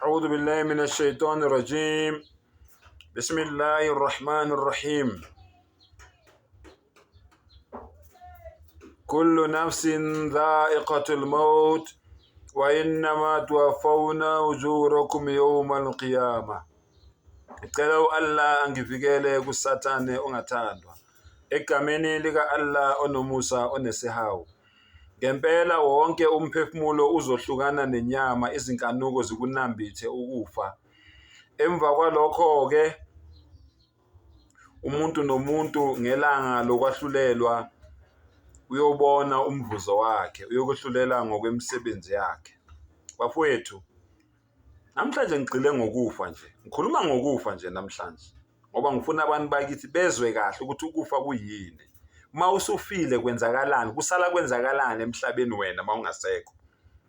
أعوذ بالله من الشيطان الرجيم. بسم الله الرحمن الرحيم. كل نفس ذائقة الموت وإنما توفون أجوركم يوم القيامة. Ngicela u-Allah angivikele kusathane ongathandwa egameni lika Allah onomusa onesihawu. Ngempela wonke umphefumulo uzohlukana nenyama, izinkanuko zikunambithe ukufa. Emva kwalokho-ke umuntu nomuntu ngelanga lokwahlulelwa uyobona umvuzo wakhe, uyokwehlulela ngokwemisebenzi yakhe. Bafowethu, namhlanje ngigcile ngokufa nje, ngikhuluma ngokufa nje namhlanje ngoba ngifuna abantu bakithi bezwe kahle ukuthi ukufa kuyini. Uma usufile kwenzakalani, kusala kwenzakalani emhlabeni wena uma ungasekho.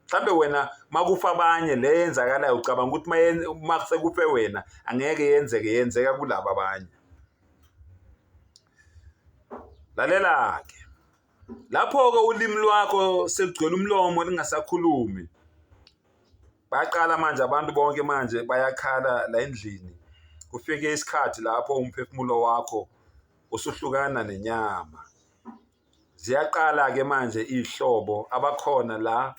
Mhlambe wena makufa abanye le yenzakalayo ucabanga ukuthi uma sekufe wena angeke yenzeka kulabo abanye. Lalela-ke, lapho-ke ulimi lwakho selugcwele umlomo lingasakhulumi, bayaqala manje abantu bonke manje bayakhala la endlini. Kufike isikhathi lapho umphefumulo wakho usuhlukana nenyama. Ziyaqala-ke manje ihlobo abakhona la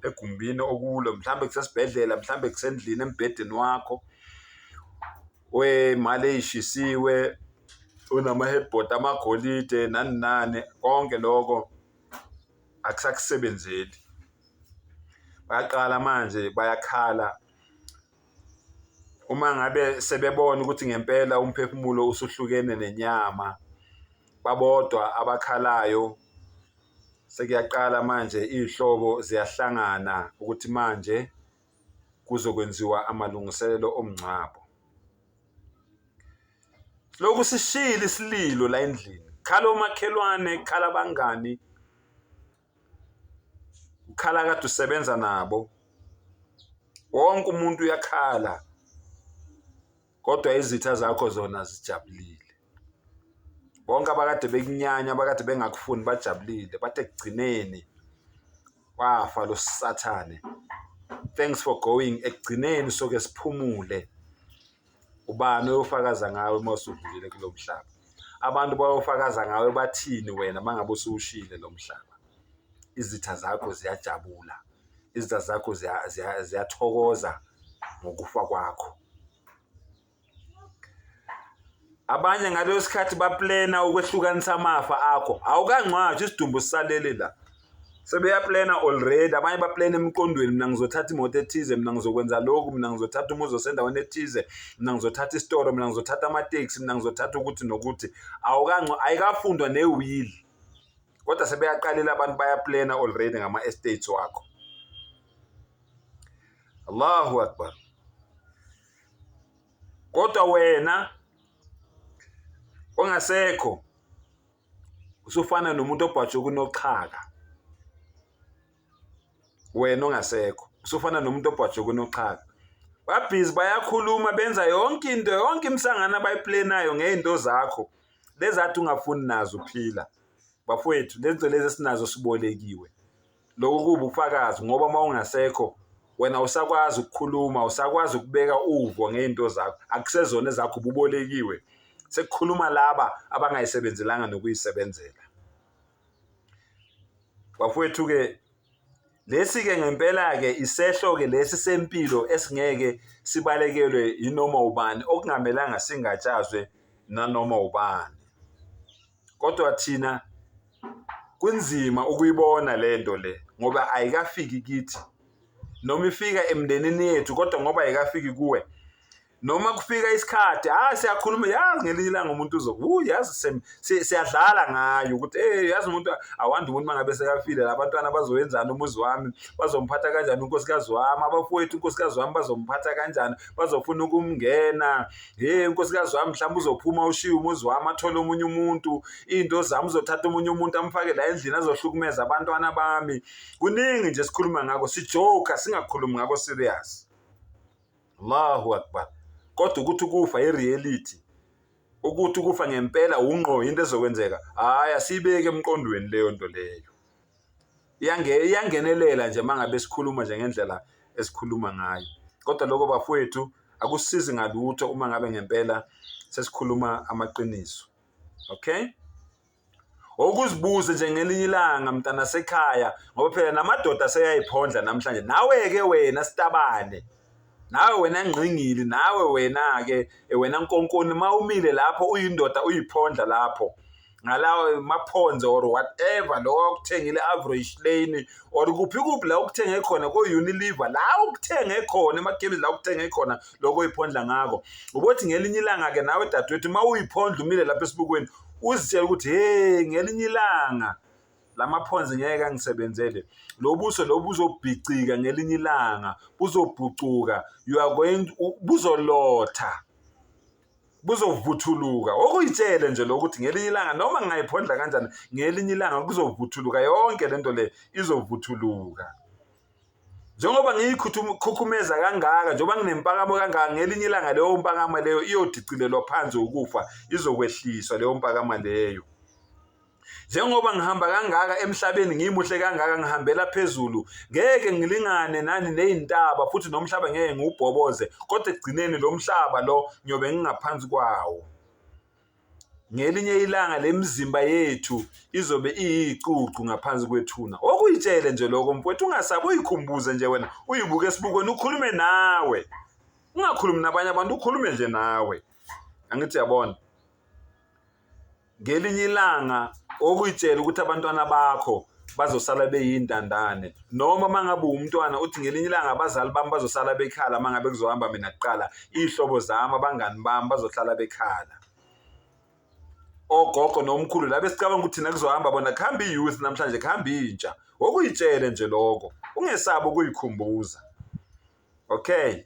egumbini okulo, mhlambe kusesibhedlela, mhlambe kusendlini embhedeni wakho wemali eyishisiwe, unama-headboard amagolide nani konke lokho akusakusebenzeli. Bayaqala manje bayakhala uma ngabe sebebona ukuthi ngempela umphefumulo usuhlukene nenyama, babodwa abakhalayo. Sekuyaqala manje ihlobo ziyahlangana ukuthi manje kuzokwenziwa amalungiselelo omngcwabo. Lokhu sishile isililo la endlini, khala omakhelwane, khala abangani, ukhala kade usebenza nabo, wonke umuntu uyakhala, kodwa izitha zakho zona zijabulile. Bonke abakade bekunyanya, abakade bengakufuni bajabulile, bathe ekugcineni wafa lo sathane. Thanks for going. Ekugcineni soke siphumule. Ubani oyofakaza ngawe uma usudlulile kulo mhlaba? Abantu bayofakaza ngawe bathini wena mangabe usushile lo mhlaba? Izitha zakho ziyajabula, izitha zakho ziyathokoza ngokufa kwakho. Abanye ngaleso sikhathi baplena ukwehlukanisa amafa akho. Awukangcwatshi, isidumbu sisalele la. Sebeyaplena already. Abanye baplena emqondweni, mina ngizothatha imoto ethize, mina ngizokwenza lokhu, mina ngizothatha umuzi osendaweni ethize, mina ngizothatha isitoro, mina ngizothatha amateksi, mina ngizothatha ukuthi nokuthi. Ayikafundwa ne-will, kodwa sebeyaqalela abantu bayaplena already ngama-estates wakho. Allahu Akbar. Kodwa wena ongasekho usufana nomuntu obhajwe kunoxhaka. Wena ongasekho usufana nomuntu obhajwe kunoxhaka. Babhizi bayakhuluma, benza yonke into, yonke imsangano abayiplenayo ngeinto zakho lezathi ungafuni nazo uphila. Bafowethu, lezo lezi esinazo sibolekiwe. Lokhu kuba ufakazi ngoba uma ungasekho wena usakwazi ukukhuluma, usakwazi ukubeka uvo ngeinto zakho. Akusezona ezakho, ububolekiwe. Sekukhuluma laba abangayisebenzelanga nokuyisebenzela. Bafowethu-ke, lesi-ke ngempela-ke isehlo-ke lesi sempilo esingeke sibalekelwe inoma ubani, okungamelanga singatshazwe nanoma ubani. Kodwa thina kunzima ukuyibona lento le ngoba ayikafiki kithi, noma ifika emndenini yethu kodwa ngoba ayikafiki kuwe. Noma kufika isikhathi siyakhuluma, yazi ngelinye ilanga umuntu yazi siyadlala ngayo ukuthi yazi umuntu awanda umuntu mangabe sekafile, labantwana bazoyenzana, umuzi wami bazomphatha kanjani, unkosikazi wami, abafowethu unkosikazi wami bazomphatha kanjani, bazofuna ukumngena. Unkosikazi wami mhlawumbe uzophuma ushiye umuzi wami athole omunye umuntu, into zami uzothatha omunye umuntu amfake la endlini azohlukumeza abantwana bami. Kuningi nje sikhuluma ngako, sijoka, singakhulumi ngako serious. Allahu Akbar. Kodwa ukuthi ukufa i-reality, ukuthi ukufa ngempela ungqo into ezokwenzeka, asiyibeke emqondweni leyo nto leyo. Iyangenelela nje mangabe sikhuluma nje ngendlela esikhuluma ngayo. kodwa lokho bafowethu akusizi ngalutho uma ngabe ngempela sesikhuluma amaqiniso. Okay, okuzibuze nje ngelinye ilanga mntana sekhaya, ngoba phela namadoda seyayiphondla namhlanje. Nawe-ke wena sitabane, nawe wena ngqingili, nawe wena-ke wena nkonkoni, ma umile lapho uyindoda uyiphondla lapho ngalawo maphonzo or whatever lo okuthengile average lane or kuphi la ukuthenge khona ko-Unilever, la ukuthenge khona emakhemisi, la ukuthenge khona lokho uyiphondla ngako. Ubothi ngelinye ilanga-ke nawe dadewethu ma uyiphondla umile lapha esibukweni uzitshela ukuthi hey, ngelinye ilanga lamaphonzi ngeke angisebenzele, lo buso lo buzobhicika ngelinye ilanga, buzobhucuka, you are going buzolotha, buzovuthuluka. Okuyitshele nje lokuthi ngelinye ilanga noma ngingayiphondla kanjani, ngelinye ilanga kuzovuthuluka, yonke lento le izovuthuluka. Njengoba ngiyikhukhumeza kangaka, njengoba nginempakamo kangaka, ngelinye ilanga leyo mpakama leyo iyodicilelwa phansi ukufa, izokwehliswa leyo mpakama leyo. Njengoba ngihamba kangaka emhlabeni, ngimuhle kangaka, ngihambela phezulu, ngeke ngilingane nani nezintaba, futhi nomhlaba ngeke ngiwubhoboze, kodwa ekugcineni lo mhlaba lo nyobe ngingaphansi kwawo. Ngelinye ilanga lemizimba yethu izobe iyicucu ngaphansi kwethuna. Okuyitshele nje lokho mfowethu, ungasabi, uyikhumbuze nje wena, uyibuke esibukweni, ukhulume nawe, ungakhulumi nabanye abantu, ukhulume nje nawe. Angithi yabona, ngelinye ilanga okuyitshela ukuthi abantwana bakho bazosala beyindandane, noma mangabe umntwana uthi ngelinye ilanga abazali bami bazosala bekhala mangabe kuzohamba mina kuqala, ihlobo zami, abangani bami bazohlala bekhala, ogogo nomkhulu la besicabanga ukuthi thina kuzohamba bona, kuhamba iyouth namhlanje, kuhamba intsha. Okuyitshele nje lokho, ungesabi ukuyikhumbuza. Okay,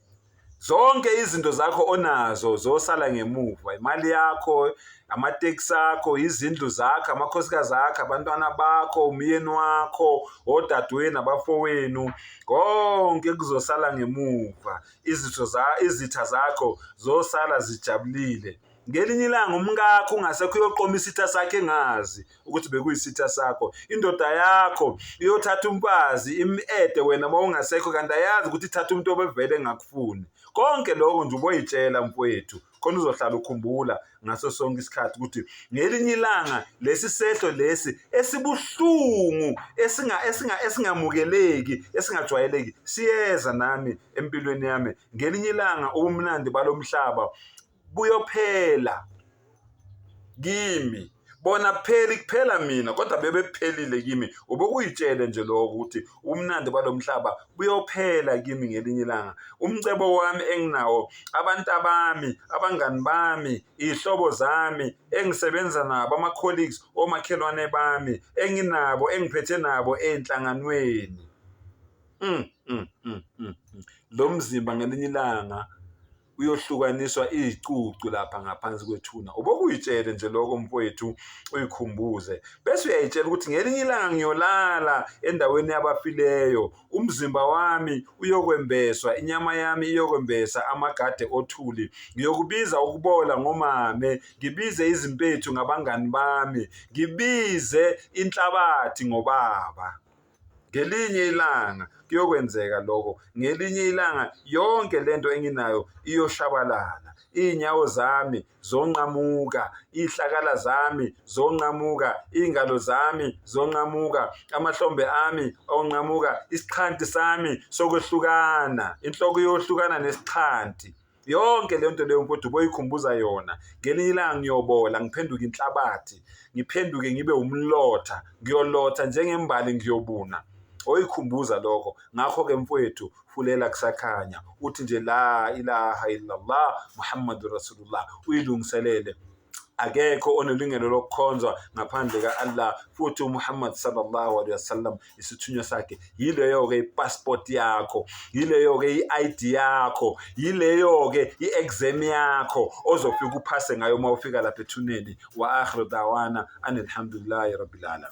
zonke izinto zakho onazo zosala ngemuva, imali yakho, amateksi akho, izindlu zakho, amakhosikazi akho, abantwana bakho, umyeni wakho, odadewenu, abafowenu, konke kuzosala ngemuva. Izitha zakho zosala zijabulile. Ngelinye ilanga umkakho ungasekho uyoqoma isitha sakhe engazi ukuthi bekuyisitha sakho. Indoda yakho iyothatha umfazi imede wena ma ungasekho, kanti ayazi ukuthi ithatha umuntu obevele engakufuni. Konke lokho nje uboyitshela mfowethu, khona uzohlala ukhumbula ngaso sonke isikhathi ukuthi ngelinye ilanga lesi sehlo lesi esibuhlungu, esingamukeleki, esingajwayeleki, siyeza nami empilweni yami. Ngelinye ilanga ubumnandi balomhlaba buyophela kimi, bona kuphela mina, kodwa bebephelile kimi. Ubokuyitshele nje lokho ukuthi umnandi balomhlaba buyophela kimi ngelinye ilanga. Umcebo wami enginawo, abantu abami, abangani bami, ihlobo zami engisebenza nabo, ama-colleagues, omakhelwane bami enginabo, engiphethe nabo enhlanganweni, lo mzimba ngelinye ilanga uyohlukaniswa izicucu lapha ngaphansi kwethuna. Ubokuyitshele nje lokho mfowethu, uyikhumbuze, bese uyayitshela ukuthi ngelinye ilanga ngiyolala endaweni yabafileyo, umzimba wami uyokwembeswa, inyama yami iyokwembesa amagade othuli, ngiyokubiza ukubola ngomame, ngibize izimpethu ngabangani bami, ngibize inhlabathi ngobaba. Ngelinye ilanga kuyokwenzeka lokho. Ngelinye ilanga yonke lento enginayo iyoshabalala, iy'nyawo zami zonqamuka, ihlakala zami zonqamuka, iy'ngalo zami zonqamuka, amahlombe ami onqamuka, isixhanti sami sokwehlukana, inhloko iyohlukana nesixhanti. Yonke lento leyo mfowethu boyikhumbuza yona. Ngelinye ilanga ngiyobola, ngiphenduke inhlabathi, ngiphenduke ngibe umlotha, ngiyolotha njengembali, ngiyobuna. Oyikhumbuza lokho. Ngakho-ke mfowethu, fulela kusakhanya, uthi nje la ilaha illallah Muhammadur Rasulullah, uyilungiselele. Akekho onelungelo lokukhonzwa ngaphandle ka-Allah, futhi uMuhammad sallallahu alaihi wasallam isithunywa sakhe. Yileyo-ke i-passport yakho, yileyo-ke i-ID yakho, yileyo-ke i-exam yakho ozofika uphase ngayo uma ufika lapha ethuneni. Wa akhiru da'wana anilhamdulillahi rabbil alamin.